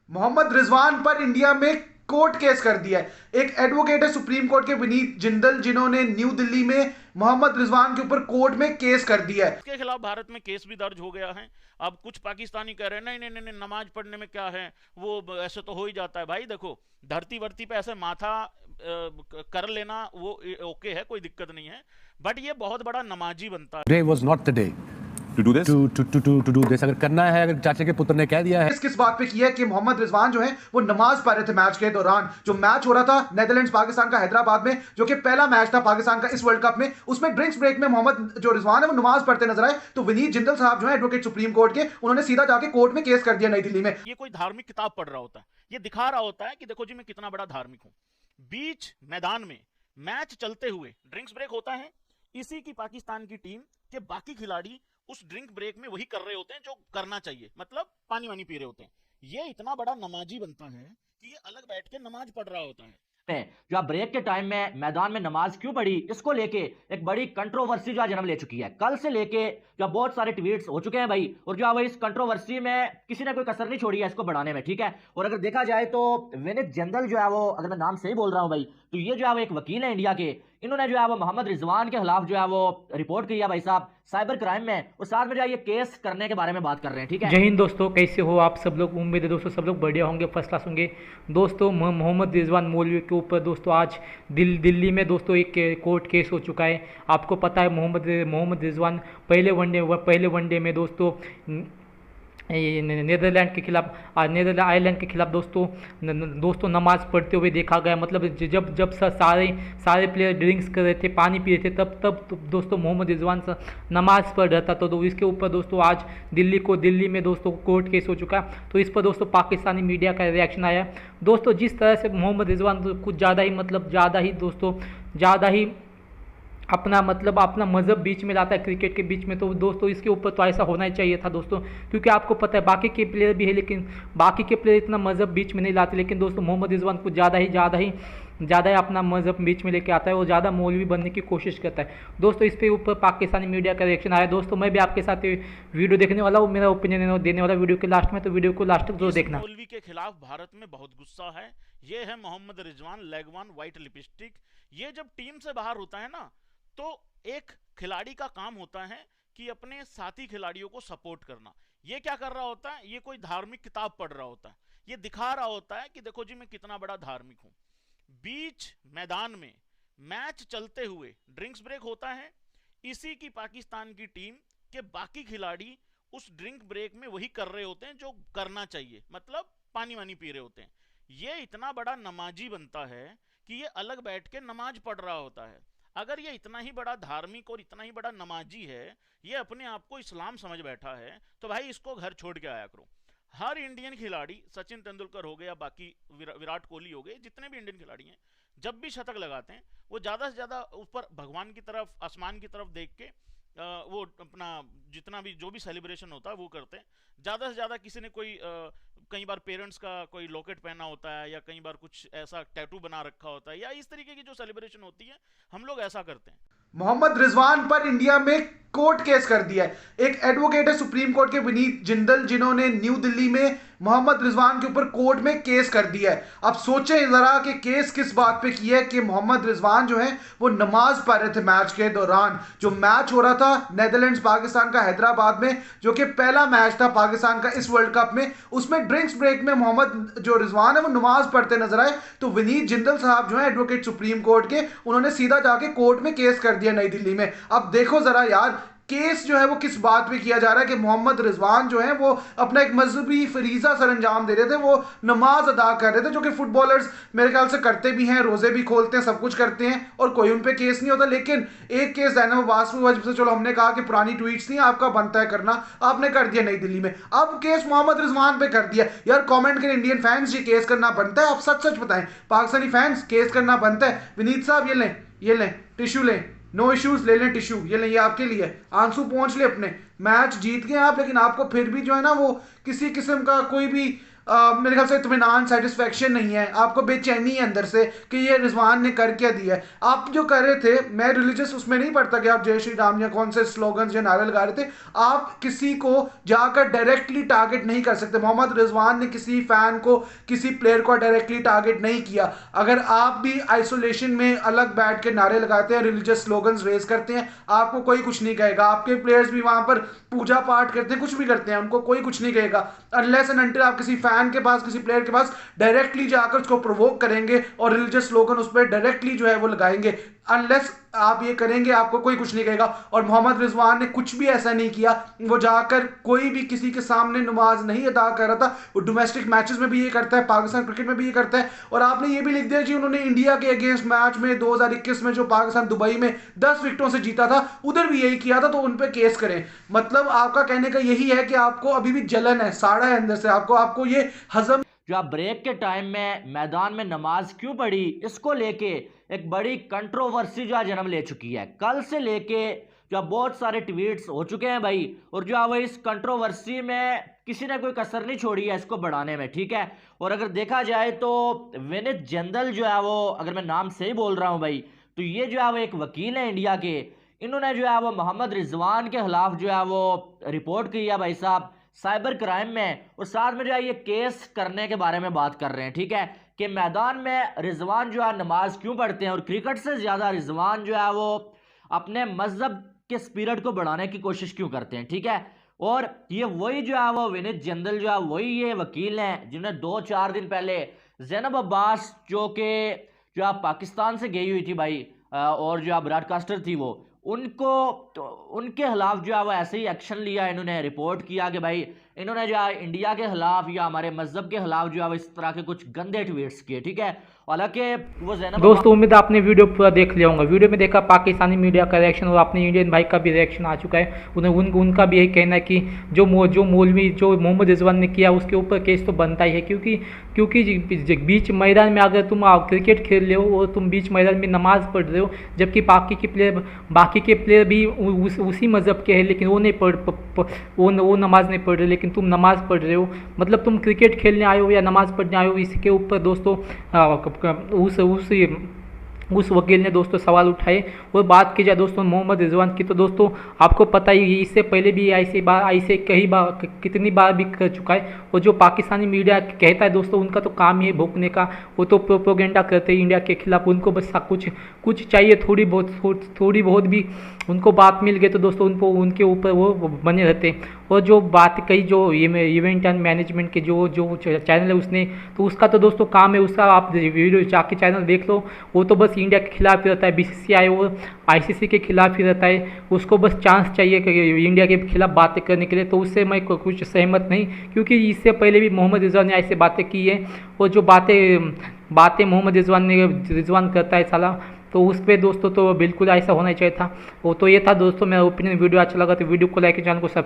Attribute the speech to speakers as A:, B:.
A: मोहम्मद रिजवान पर इंडिया में court case कर दिया है। एक एडवोकेट है सुप्रीम कोर्ट के विनीत जिंदल, जिन्होंने न्यू दिल्ली में मोहम्मद रिजवान के ऊपर कोर्ट में केस कर दिया है।
B: इसके खिलाफ भारत में केस भी दर्ज हो गया है। अब कुछ पाकिस्तानी कह रहे हैं नहीं नहीं नहीं नहीं, नमाज पढ़ने में क्या है, वो ऐसे तो हो ही जाता है। भाई देखो, धरती वर्ती पे ऐसे माथा कर लेना वो ओके है, कोई दिक्कत नहीं है, बट ये बहुत बड़ा नमाजी बनता है।
C: Today was not the day
D: to do this.
C: to do this. अगर करना है, अगर चाचा के पुत्र ने कह दिया है।
A: किस बात पे किया है कि मोहम्मद रिजवान जो है वो नमाज पढ़ रहे थे मैच के दौरान। जो मैच हो रहा था नेदरलैंड्स पाकिस्तान का हैदराबाद में, जो कि पहला मैच था पाकिस्तान का इस वर्ल्ड कप में, उसमें ड्रिंक्स ब्रेक में मोहम्मद जो रिजवान है वो नमाज पढ़ते नजर आए। तो विनीत जिंदल साहब जो है एडवोकेट सुप्रीम कोर्ट के, उन्होंने सीधा जाके कोर्ट में केस कर दिया नई दिल्ली में।
B: ये कोई धार्मिक किताब पढ़ रहा होता है, ये दिखा रहा होता है कि देखो जी मैं कितना बड़ा धार्मिक हूं। बीच मैदान में मैच चलते हुए ड्रिंक्स ब्रेक होता है, इसी की पाकिस्तान की टीम के बाकी खिलाड़ी उस ड्रिंक ब्रेक में वही कर रहे होते हैं जो करना चाहिए, मतलब पानी वानी पी रहे होते हैं। ये इतना बड़ा नमाजी बनता है कि ये अलग बैठ के नमाज पढ़ रहा होता है।
E: जो आप ब्रेक के टाइम में मैदान में नमाज क्यों पढ़ी, इसको लेके एक बड़ी कंट्रोवर्सी जो जन्म ले चुकी है। कल से लेके जो बहुत सारे ट्वीट्स हो चुके हैं भाई, और जो इस कंट्रोवर्सी में किसी ने कोई कसर नहीं छोड़ी है इसको बढ़ाने में, ठीक है। और अगर देखा जाए तो विनीत जिंदल जो है वो, अगर मैं नाम सही बोल रहा हूं भाई, तो ये जो है वो एक वकील है इंडिया के। इन्होंने जो है वो मोहम्मद रिजवान के खिलाफ जो है वो रिपोर्ट की है भाई साहब साइबर क्राइम में, और साथ में जो है ये केस करने के बारे में बात कर रहे हैं, ठीक है।
F: जय हिंद दोस्तों, कैसे हो आप सब लोग। उम्मीद है दोस्तों सब लोग बढ़िया होंगे, फर्स्ट क्लास होंगे। दोस्तों मोहम्मद रिजवान मौलवी के ऊपर दोस्तों आज दिल्ली में दोस्तों एक कोर्ट केस हो चुका है। आपको पता है मोहम्मद रिजवान पहले वनडे में दोस्तों नीदरलैंड के खिलाफ आयरलैंड के खिलाफ दोस्तों नमाज पढ़ते हुए देखा गया। मतलब जब सारे प्लेयर ड्रिंक्स कर रहे थे, पानी पी रहे थे, तब दोस्तों मोहम्मद रिजवान नमाज पढ़ रहा था। तो इसके ऊपर दोस्तों आज दिल्ली में दोस्तों कोर्ट केस हो चुका। तो इस पर दोस्तों पाकिस्तानी मीडिया का रिएक्शन आया। दोस्तों जिस तरह से मोहम्मद रिजवान कुछ ज़्यादा ही अपना मज़हब बीच में लाता है क्रिकेट के बीच में, तो दोस्तों इसके ऊपर तो ऐसा होना ही चाहिए था दोस्तों। क्योंकि आपको पता है बाकी के प्लेयर भी है, लेकिन बाकी के प्लेयर इतना मज़हब बीच में नहीं लाते, लेकिन दोस्तों मोहम्मद रिजवान कुछ ज़्यादा ही अपना मज़हब बीच में लेके आता है, वो ज़्यादा मौलवी बनने की कोशिश करता है। दोस्तों इस पे ऊपर पाकिस्तानी मीडिया का रिएक्शन आया। दोस्तों मैं भी आपके साथ वीडियो देखने वाला हूँ, मेरा ओपिनियन देने वाला वीडियो के लास्ट में, तो वीडियो को लास्ट तक जरूर देखना।
B: मौलवी के खिलाफ भारत में बहुत गुस्सा है। ये है Mohammad Rizwan, leg one, white lipstick. ये जब टीम से बाहर होता है ना, तो एक खिलाड़ी का काम होता है कि अपने साथी खिलाड़ियों को सपोर्ट करना। ये क्या कर रहा होता है, ये कोई धार्मिक किताब पढ़ रहा होता है, ये दिखा रहा होता है कि देखो जी मैं कितना बड़ा धार्मिक हूं। बीच मैदान में मैच चलते हुए ड्रिंक्स ब्रेक होता है, इसी की पाकिस्तान की टीम के बाकी खिलाड़ी उस ड्रिंक ब्रेक में वही कर रहे होते हैं जो करना चाहिए, मतलब पानी वानी पी रहे होते हैं। ये इतना बड़ा नमाजी बनता है कि ये अलग बैठ के नमाज पढ़ रहा होता है। अगर ये इतना ही बड़ा धार्मिक और इतना ही बड़ा नमाजी है, ये अपने आप को इस्लाम समझ बैठा है, तो भाई इसको घर छोड़ के आया करो। हर इंडियन खिलाड़ी, सचिन तेंदुलकर हो गए या बाकी विराट कोहली हो गए, जितने भी इंडियन खिलाड़ी हैं, जब भी शतक लगाते हैं वो ज़्यादा से ज़्यादा ऊपर भगवान की तरफ, आसमान की तरफ देख के वो अपना जितना भी जो भी सेलिब्रेशन होता है वो करते हैं। ज़्यादा से ज़्यादा किसी ने कोई कई बार पेरेंट्स का कोई लॉकेट पहना होता है, या कई बार कुछ ऐसा टैटू बना रखा होता है, या इस तरीके की जो सेलिब्रेशन होती है हम लोग ऐसा करते हैं।
A: मोहम्मद रिजवान पर इंडिया में कोर्ट केस कर दिया है। एक एडवोकेट है सुप्रीम कोर्ट के विनीत जिंदल, जिन्होंने न्यू दिल्ली में मोहम्मद रिजवान के ऊपर कोर्ट में केस कर दिया है। अब सोचें जरा कि केस किस बात पे किया है कि मोहम्मद रिजवान जो है वो नमाज पढ़ रहे थे मैच के दौरान। जो मैच हो रहा था नेदरलैंड्स पाकिस्तान का हैदराबाद में, जो कि पहला मैच था पाकिस्तान का इस वर्ल्ड कप में, उसमें ड्रिंक्स ब्रेक में मोहम्मद जो रिजवान है वो नमाज पढ़ते नजर आए। तो विनीत जिंदल साहब जो है एडवोकेट सुप्रीम कोर्ट के, उन्होंने सीधा जाके कोर्ट में केस कर दिया नई दिल्ली में। अब देखो जरा यार, केस जो है वो किस बात पे किया जा रहा है कि मोहम्मद रिजवान जो है वो अपना एक मजहबी फरीजा सर अंजाम दे रहे थे, वो नमाज अदा कर रहे थे, जो कि फुटबॉलर्स मेरे ख्याल से करते भी हैं, रोजे भी खोलते हैं, सब कुछ करते हैं, और कोई उन पे केस नहीं होता। लेकिन एक केस ज़ैनब अब्बास पे हुआ, जिससे चलो हमने कहा कि पुरानी ट्वीट्स थी, आपका बनता है करना, आपने कर दिया नई दिल्ली में। अब केस मोहम्मद रिजवान पे कर दिया। यार कॉमेंट करें इंडियन फैंस, ये केस करना बनता है? आप सच सच बताएं, पाकिस्तानी फैंस केस करना बनता है? विनीत साहब ये लें टिश्यू लें, नो इश्यूज, ले लें टिश्यू, ये लें, ये आपके लिए। आंसू पहुंच ले अपने, मैच जीत गए आप, लेकिन आपको फिर भी जो है ना वो किसी किस्म का कोई भी मेरे ख्याल से इत्मीनान, सेटिस्फेक्शन नहीं है, आपको बेचैनी है अंदर से कि ये रिजवान ने कर क्या दिया है। आप जो कर रहे थे, मैं रिलीजियस उसमें नहीं पढ़ता कि आप जय श्री राम या कौन से स्लोगन्स या नारे लगा रहे थे। आप किसी को जाकर डायरेक्टली टारगेट नहीं कर सकते। मोहम्मद रिजवान ने किसी फैन को, किसी प्लेयर को डायरेक्टली टारगेट नहीं किया। अगर आप भी आइसोलेशन में अलग बैठ के नारे लगाते हैं, रिलीजियस स्लोगन्स रेज करते हैं, आपको कोई कुछ नहीं कहेगा। आपके प्लेयर्स भी वहां पर पूजा पाठ करते हैं, कुछ भी करते हैं, उनको कोई कुछ नहीं कहेगा, अनलेस एंड अनटिल आप किसी फैन के पास, किसी प्लेयर के पास डायरेक्टली जाकर उसको प्रोवोक करेंगे और रिलीजियस स्लोगन उस पर डायरेक्टली जो है वो लगाएंगे। अनलेस आप ये करेंगे, आपको कोई कुछ नहीं कहेगा। और मोहम्मद रिजवान ने कुछ भी ऐसा नहीं किया, वो जाकर कोई भी किसी के सामने नमाज नहीं अदा कर रहा था। वो डोमेस्टिक मैचेस में भी ये करता है, पाकिस्तान क्रिकेट में भी ये करता है। और आपने ये भी लिख दिया जी उन्होंने इंडिया के अगेंस्ट मैच में 2021 में जो पाकिस्तान दुबई में 10 विकेटों से जीता था, उधर भी यही किया था, तो उन पर केस करें। मतलब आपका कहने का यही है कि आपको अभी भी जलन है, साड़ा है अंदर से, आपको ये हजम।
E: जो आप ब्रेक के टाइम में मैदान में नमाज क्यों पढ़ी, इसको लेके एक बड़ी कंट्रोवर्सी जो जन्म ले चुकी है। कल से लेके जो बहुत सारे ट्वीट्स हो चुके हैं भाई, और जो अब इस कंट्रोवर्सी में किसी ने कोई कसर नहीं छोड़ी है इसको बढ़ाने में, ठीक है। और अगर देखा जाए तो विनीत जिंदल जो है वो, अगर मैं नाम सही बोल रहा हूँ भाई, तो ये जो है वो एक वकील है इंडिया के। इन्होंने जो है वो मोहम्मद रिजवान के खिलाफ जो है वो रिपोर्ट की है भाई साहब साइबर क्राइम में, और साथ में जो है ये केस करने के बारे में बात कर रहे हैं, ठीक है, कि मैदान में रिजवान जो है नमाज क्यों पढ़ते हैं और क्रिकेट से ज़्यादा रिजवान जो है वो अपने मजहब के स्पिरिट को बढ़ाने की कोशिश क्यों करते हैं, ठीक है। और ये वही जो है वो विनीत जिंदल जो है वही ये वकील हैं जिन्हें 2-4 दिन पहले ज़ैनब अब्बास जो है पाकिस्तान से गई हुई थी भाई, और जो ब्रॉडकास्टर थी वो, उनको तो उनके खिलाफ जो है वो ऐसे ही एक्शन लिया। इन्होंने रिपोर्ट किया कि भाई इन्होंने जो है इंडिया के खिलाफ या हमारे मजहब के खिलाफ जो है वो इस तरह के कुछ गंदे ट्वीट्स किए, ठीक है। हालांकि वो
F: दोस्तों उम्मीद है आपने वीडियो पूरा देख लिया होगा। वीडियो में देखा पाकिस्तानी मीडिया का रिएक्शन और अपने इंडियन भाई का भी रिएक्शन आ चुका है। उनका भी यही कहना है कि जो मौलवी जो मोहम्मद रिजवान ने किया उसके ऊपर केस तो बनता ही है, क्योंकि बीच मैदान में अगर तुम क्रिकेट खेल रहे हो और तुम बीच मैदान में नमाज पढ़ रहे हो, जबकि बाकी के प्लेयर भी उसी मज़हब के हैं लेकिन वो नमाज नहीं पढ़ रहे, लेकिन तुम नमाज पढ़ रहे हो, मतलब तुम क्रिकेट खेलने आए हो या नमाज पढ़ने आए हो। इसके ऊपर दोस्तों उस वकील ने दोस्तों सवाल उठाए। और बात की जाए दोस्तों मोहम्मद रिजवान की, तो दोस्तों आपको पता ही इससे पहले भी ऐसे कितनी बार भी कर चुका है। और जो पाकिस्तानी मीडिया कहता है दोस्तों उनका तो काम ही है भोंकने का, वो तो प्रोपेगेंडा करते हैं इंडिया के खिलाफ। उनको बस कुछ चाहिए, थोड़ी बहुत भी उनको बात मिल गई तो दोस्तों उनके ऊपर वो बने रहते। और जो बात कही जो इवेंट एंड मैनेजमेंट के जो चैनल है उसने, तो उसका तो दोस्तों काम है, उसका आप वीडियो जाके चैनल देख लो, वो तो बस इंडिया के खिलाफ ही रहता है, बीसीसीआई और आईसीसी के खिलाफ ही रहता है। उसको बस चांस चाहिए कि इंडिया के खिलाफ बातें करने के लिए, तो उससे मैं कुछ सहमत नहीं, क्योंकि इससे पहले भी मोहम्मद रिजवान ने ऐसे बातें की है। और जो बातें मोहम्मद रिजवान करता है साला, तो उस पर दोस्तों तो बिल्कुल ऐसा होना चाहिए था। वो तो ये था दोस्तों मेरा ओपिनियन। वीडियो अच्छा लगा तो वीडियो को लाइक, चैनल को सब्सक्राइब